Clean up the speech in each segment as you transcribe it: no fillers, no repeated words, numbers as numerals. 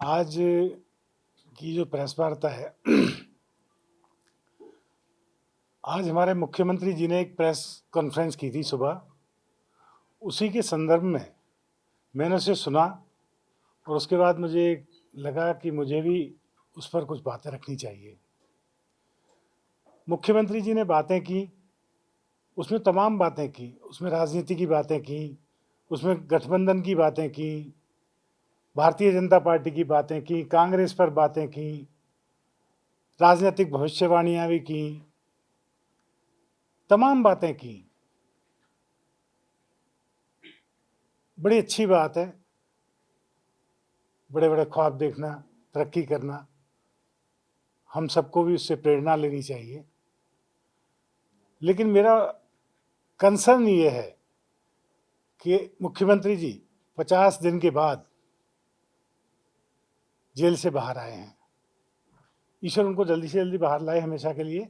आज की जो प्रेस वार्ता है आज हमारे मुख्यमंत्री जी ने एक प्रेस कॉन्फ्रेंस की थी सुबह। उसी के संदर्भ में मैंने उसे सुना और उसके बाद मुझे लगा कि मुझे भी उस पर कुछ बातें रखनी चाहिए। मुख्यमंत्री जी ने बातें की, उसमें तमाम बातें की, उसमें राजनीति की बातें की, उसमें गठबंधन की बातें की, भारतीय जनता पार्टी की बातें की, कांग्रेस पर बातें की, राजनीतिक भविष्यवाणियां भी की, तमाम बातें की। बड़ी अच्छी बात है, बड़े बड़े ख्वाब देखना, तरक्की करना, हम सबको भी उससे प्रेरणा लेनी चाहिए। लेकिन मेरा कंसर्न ये है कि मुख्यमंत्री जी 50 दिन के बाद जेल से बाहर आए हैं। ईश्वर उनको जल्दी से जल्दी बाहर लाए हमेशा के लिए,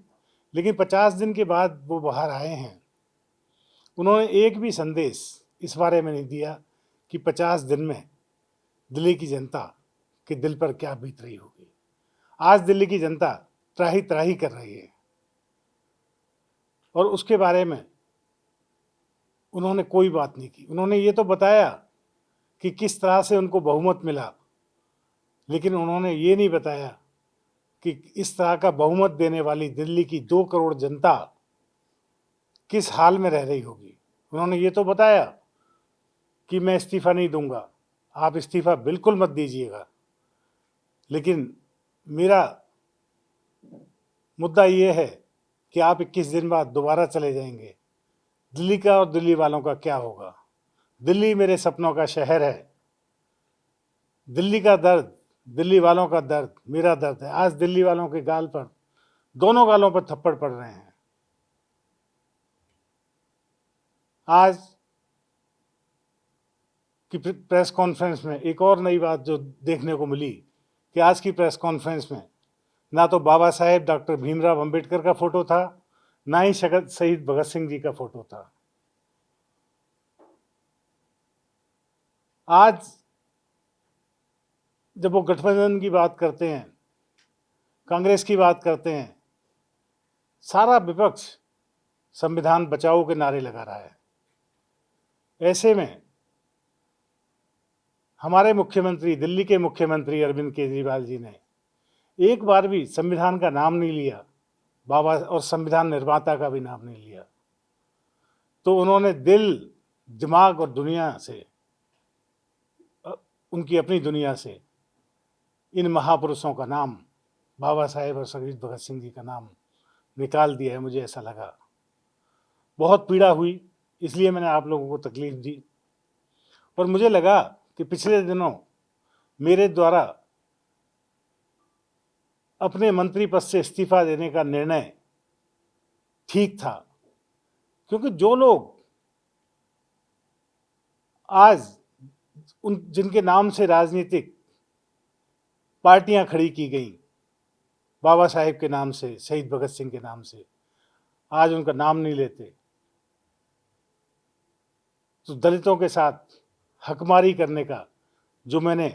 लेकिन 50 दिन के बाद वो बाहर आए हैं। उन्होंने एक भी संदेश इस बारे में नहीं दिया कि 50 दिन में दिल्ली की जनता के दिल पर क्या बीत रही होगी। आज दिल्ली की जनता त्राही त्राही कर रही है और उसके बारे में उन्होंने कोई बात नहीं की। उन्होंने ये तो बताया कि किस तरह से उनको बहुमत मिला, लेकिन उन्होंने ये नहीं बताया कि इस तरह का बहुमत देने वाली दिल्ली की 2 करोड़ जनता किस हाल में रह रही होगी। उन्होंने ये तो बताया कि मैं इस्तीफा नहीं दूंगा, आप इस्तीफा बिल्कुल मत दीजिएगा, लेकिन मेरा मुद्दा ये है कि आप 21 दिन बाद दोबारा चले जाएंगे, दिल्ली का और दिल्ली वालों का क्या होगा। दिल्ली मेरे सपनों का शहर है। दिल्ली का दर्द, दिल्ली वालों का दर्द मेरा दर्द है। आज दिल्ली वालों के गाल पर, दोनों गालों पर थप्पड़ पड़ रहे हैं। आज की प्रेस कॉन्फ्रेंस में एक और नई बात जो देखने को मिली कि आज की प्रेस कॉन्फ्रेंस में ना तो बाबा साहेब डॉक्टर भीमराव अंबेडकर का फोटो था, ना ही शहीद भगत सिंह जी का फोटो था। आज जब वो गठबंधन की बात करते हैं, कांग्रेस की बात करते हैं, सारा विपक्ष संविधान बचाओ के नारे लगा रहा है। ऐसे में हमारे मुख्यमंत्री, दिल्ली के मुख्यमंत्री अरविंद केजरीवाल जी ने एक बार भी संविधान का नाम नहीं लिया, बाबा और संविधान निर्माता का भी नाम नहीं लिया। तो उन्होंने दिल, दिमाग और दुनिया से, उनकी अपनी दुनिया से इन महापुरुषों का नाम, बाबा साहेब और शहीद भगत सिंह जी का नाम निकाल दिया है। मुझे ऐसा लगा, बहुत पीड़ा हुई, इसलिए मैंने आप लोगों को तकलीफ दी। और मुझे लगा कि पिछले दिनों मेरे द्वारा अपने मंत्री पद से इस्तीफा देने का निर्णय ठीक था, क्योंकि जो लोग आज उन जिनके नाम से राजनीतिक पार्टियां खड़ी की गई, बाबा साहेब के नाम से, शहीद भगत सिंह के नाम से, आज उनका नाम नहीं लेते, तो दलितों के साथ हकमारी करने का जो मैंने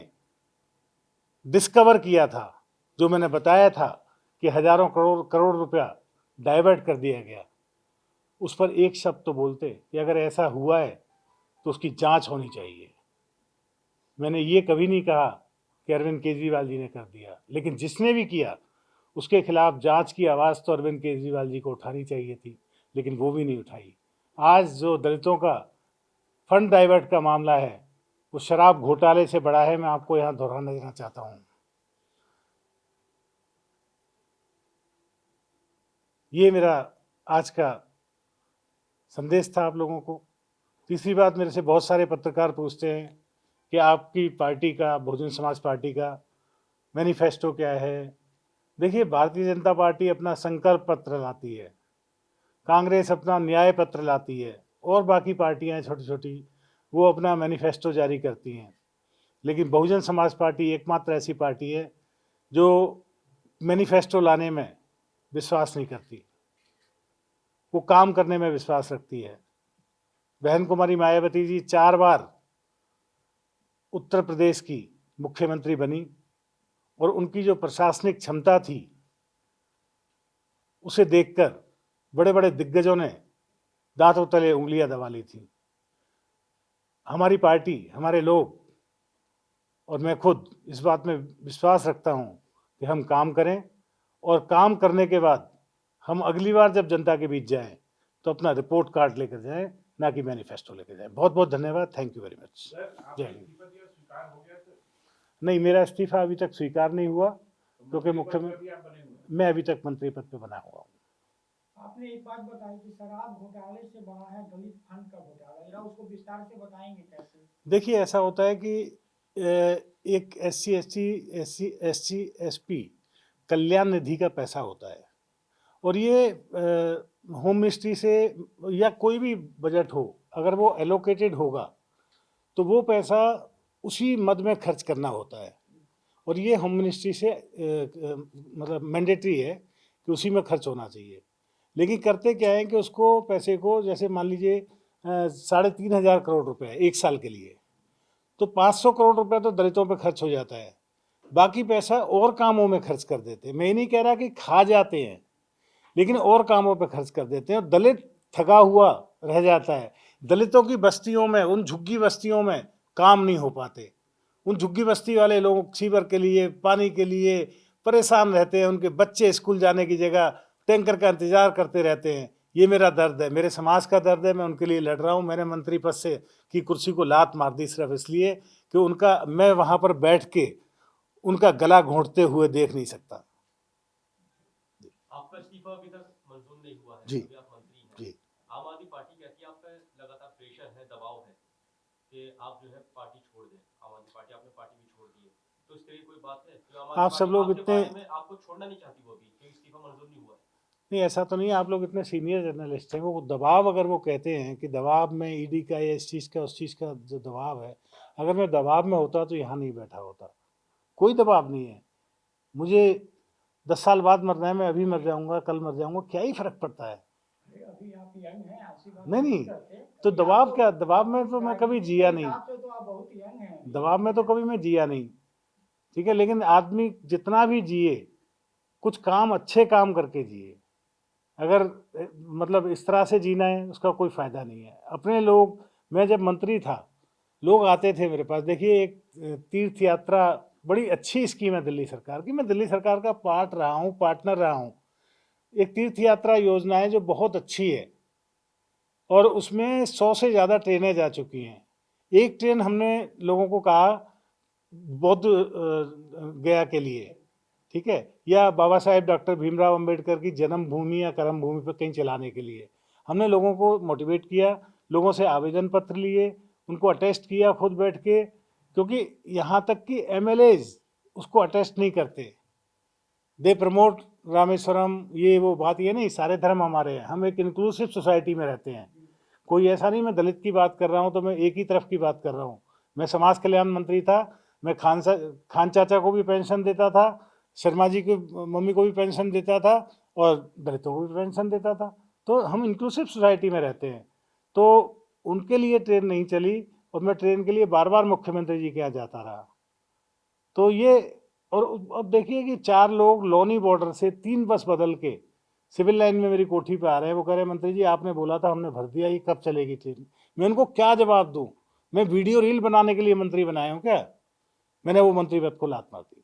डिस्कवर किया था, जो मैंने बताया था कि हजारों करोड़ रुपया डाइवर्ट कर दिया गया, उस पर एक शब्द तो बोलते कि अगर ऐसा हुआ है तो उसकी जांच होनी चाहिए। मैंने ये कभी नहीं कहा कि अरविंद केजरीवाल जी ने कर दिया, लेकिन जिसने भी किया उसके खिलाफ जांच की आवाज़ तो अरविंद केजरीवाल जी को उठानी चाहिए थी, लेकिन वो भी नहीं उठाई। आज जो दलितों का फंड डाइवर्ट का मामला है वो शराब घोटाले से बड़ा है, मैं आपको यहाँ दोहराना देना चाहता हूँ। ये मेरा आज का संदेश था आप लोगों को। तीसरी बात, मेरे से बहुत सारे पत्रकार पूछते हैं कि आपकी पार्टी का, बहुजन समाज पार्टी का मैनिफेस्टो क्या है। देखिए, भारतीय जनता पार्टी अपना संकल्प पत्र लाती है, कांग्रेस अपना न्याय पत्र लाती है, और बाकी पार्टियां छोटी छोटी वो अपना मैनिफेस्टो जारी करती हैं। लेकिन बहुजन समाज पार्टी एकमात्र ऐसी पार्टी है जो मैनिफेस्टो लाने में विश्वास नहीं करती, वो काम करने में विश्वास रखती है। बहन कुमारी मायावती जी 4 बार उत्तर प्रदेश की मुख्यमंत्री बनी, और उनकी जो प्रशासनिक क्षमता थी उसे देखकर बड़े बड़े दिग्गजों ने दांतों तले उंगलियां दबा ली थी। हमारी पार्टी, हमारे लोग और मैं खुद इस बात में विश्वास रखता हूं कि हम काम करें और काम करने के बाद हम अगली बार जब जनता के बीच जाएं तो अपना रिपोर्ट कार्ड लेकर जाएं, ना कि मैनिफेस्टो लेकर जाएं। बहुत बहुत धन्यवाद। Thank you very much. जय हिंद। नहीं, मेरा इस्तीफा अभी तक स्वीकार नहीं हुआ क्योंकि मुख्यमंत्री मैं अभी तक मंत्री पद पे बना हुआ हूँ। आपने एक बात बताई कि शराब घोटाले से बड़ा है दलित फंड का घोटाला, जरा उसको विस्तार से बताएंगे कैसे? देखिए, ऐसा होता है कि एक SC ST कल्याण निधि का पैसा होता है और ये होम मिनिस्ट्री से या कोई भी बजट हो, अगर वो एलोकेटेड होगा तो वो पैसा उसी मद में खर्च करना होता है और ये होम मिनिस्ट्री से मतलब मैंडेटरी है कि उसी में खर्च होना चाहिए। लेकिन करते क्या है कि उसको पैसे को, जैसे मान लीजिए 3,500 करोड़ रुपए एक साल के लिए, तो 500 करोड़ रुपए तो दलितों पे खर्च हो जाता है, बाकी पैसा और कामों में खर्च कर देते हैं। मैं ये नहीं कह रहा कि खा जाते हैं, लेकिन और कामों पे खर्च कर देते हैं और दलित ठगा हुआ रह जाता है। दलितों की बस्तियों में, उन झुग्गी बस्तियों में काम नहीं हो पाते। उन झुग्गी बस्ती वाले लोग सीवर के लिए, पानी के लिए परेशान रहते हैं। उनके बच्चे स्कूल जाने की जगह टैंकर का इंतजार करते रहते हैं। ये मेरा दर्द है, मेरे समाज का दर्द है। मैं उनके लिए लड़ रहा हूँ। मैंने मंत्री पद से की कुर्सी को लात मार दी सिर्फ इसलिए कि मैं वहाँ पर बैठ के उनका गला घोंटते हुए देख नहीं सकता। आपका इस्तीफा अभी तक मंजूर नहीं हुआ है, जी, अभी आप मंत्री हैं। जी। आम आदमी पार्टी कहती है आप पे लगातार प्रेशर है, दबाव है कि आप जो है पार्टी छोड़ दें। आम आदमी पार्टी, आपने पार्टी भी छोड़ दी है, तो इस तरह की कोई बात है? आप सब लोग इतने, आपको छोड़ना नहीं चाहती वो अभी, क्योंकि इस्तीफा मंजूर नहीं हुआ है। नहीं, ऐसा तो नहीं है। आप लोग इतने सीनियर जर्नलिस्ट हैं। वो दबाव, अगर वो कहते हैं कि दबाव में ईडी का या इस चीज़ का उस चीज़ का जो दबाव है, अगर मैं दबाव में होता तो यहाँ नहीं बैठा होता। कोई दबाव नहीं है। मुझे 10 साल बाद मरना है, मैं अभी मर जाऊंगा, कल मर जाऊंगा, क्या ही फर्क पड़ता है। अभी आप यंग हैं, आशीर्वाद नहीं, तो दबाव क्या? दबाव में तो मैं कभी जिया नहीं। तो आप बहुत यंग हैं। दबाव में तो कभी मैं जिया नहीं, ठीक है। लेकिन आदमी जितना भी जिए, कुछ काम, अच्छे काम करके जिए। अगर मतलब इस तरह से जीना है, उसका कोई फायदा नहीं है। अपने लोग, मैं जब मंत्री था, लोग आते थे मेरे पास। देखिए, एक तीर्थ यात्रा बड़ी अच्छी स्कीम है दिल्ली सरकार की। मैं दिल्ली सरकार का पार्टनर रहा हूँ। एक तीर्थ यात्रा योजना है जो बहुत अच्छी है और उसमें 100 से ज़्यादा ट्रेनें जा चुकी हैं। एक ट्रेन हमने लोगों को कहा बौद्ध गया के लिए, ठीक है, या बाबा साहेब डॉक्टर भीमराव अंबेडकर की जन्मभूमि या कर्म भूमि पर कहीं चलाने के लिए। हमने लोगों को मोटिवेट किया, लोगों से आवेदन पत्र लिए, उनको अटेस्ट किया खुद बैठ के, क्योंकि यहाँ तक कि MLAs उसको अटेस्ट नहीं करते। दे प्रमोट रामेश्वरम, ये वो बात ये नहीं। सारे धर्म हमारे हैं, हम एक इंक्लूसिव सोसाइटी में रहते हैं। कोई ऐसा नहीं मैं दलित की बात कर रहा हूँ तो मैं एक ही तरफ की बात कर रहा हूँ। मैं समाज कल्याण मंत्री था, मैं खान चाचा को भी पेंशन देता था, शर्मा जी की मम्मी को भी पेंशन देता था और दलितों को भी पेंशन देता था। तो हम इंक्लूसिव सोसाइटी में रहते हैं। तो उनके लिए ट्रेन नहीं चली और मैं ट्रेन के लिए बार बार मुख्यमंत्री जी के यहाँ जाता रहा। तो ये, और अब देखिए कि 4 लोग लोनी बॉर्डर से 3 बस बदल के सिविल लाइन में मेरी कोठी पे आ रहे हैं। वो कह रहे हैं, मंत्री जी आपने बोला था, हमने भर दिया, ये कब चलेगी ट्रेन? मैं उनको क्या जवाब दूं? मैं वीडियो रील बनाने के लिए मंत्री बनाया हूं क्या? मैंने वो मंत्री पद को लात मार दी।